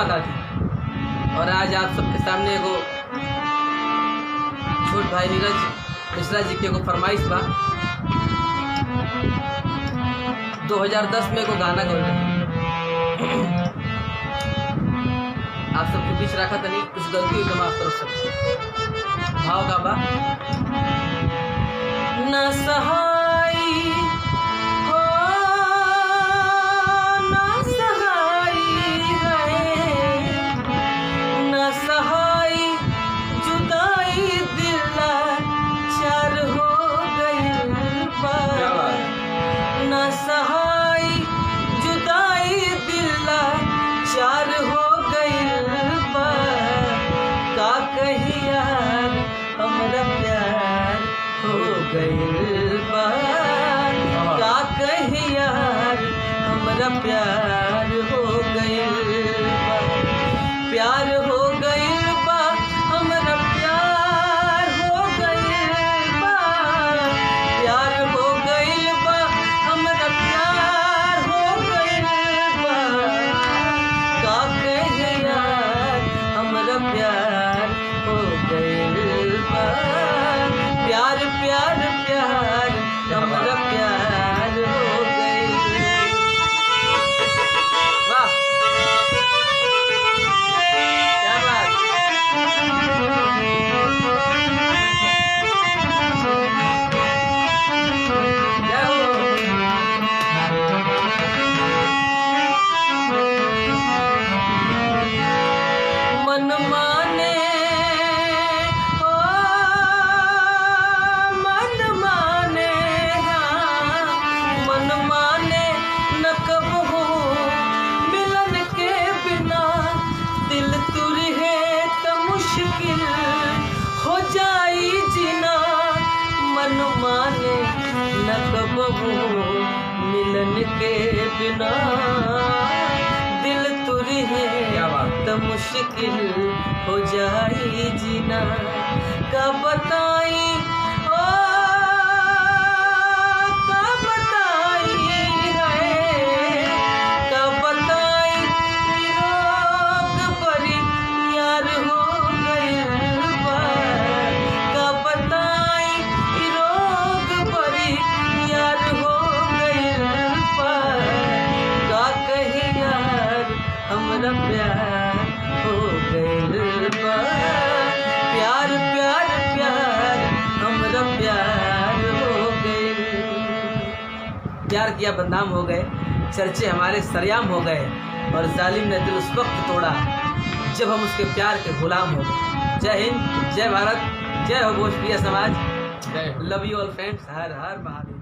माता थी। और आज आप सबके सामने एगो छोट भाई नीरज मिश्रा जी के एगो फरमाइश बा। 2010 में एगो गाना गौल रहे, आप सबके बीच रखा तनी कुछ गलती हुई तो माफ करो सब। भाव का बा न सहाई हो न सहाई है, न सहाई जुदाई दिला चार हो गई बा। न सहाई जुदाई दिला चार हो गई बा। का कही यार हमरा प्यार हो गइल बा। का कही यार हमरा प्यार हो गइल बा। प्यार हो गइल बा हमरा प्यार हो गइल बा। प्यार हो गइल बा हमरा प्यार हो गइल बा। का कही यार हमरा प्यार हो गइल बा। प्यार प्यार प्यार हमरा प्यार हो गइल। वाह क्या बात। जय हो। मन माने ओ मन माने हाँ, मन माने न कबहू मिलन के बिना। दिल तुरहे त मुश्किल हो जाई जीना। मन माने न कबहू मिलन के बिना। दिल तुरहे त मुश्किल हो जाई जीना। का बताई ओ का बताई है, का बताई रोग बड़ी यार हो गइल बा। का बताई रोग बड़ी यार हो गइल बा। का कही यार हमरा प्यार हो गइल बा। प्यार प्यार प्यार हमरा प्यार हो गइल। प्यार किया बदनाम हो गए, चर्चे हमारे सरेआम हो गए। और जालिम ने दिल उस वक्त तोड़ा जब हम उसके प्यार के गुलाम हो गए। जय हिंद, जय भारत, जय हो भोजप्रिय समाज। Love you all friends. Har Har Mahadev.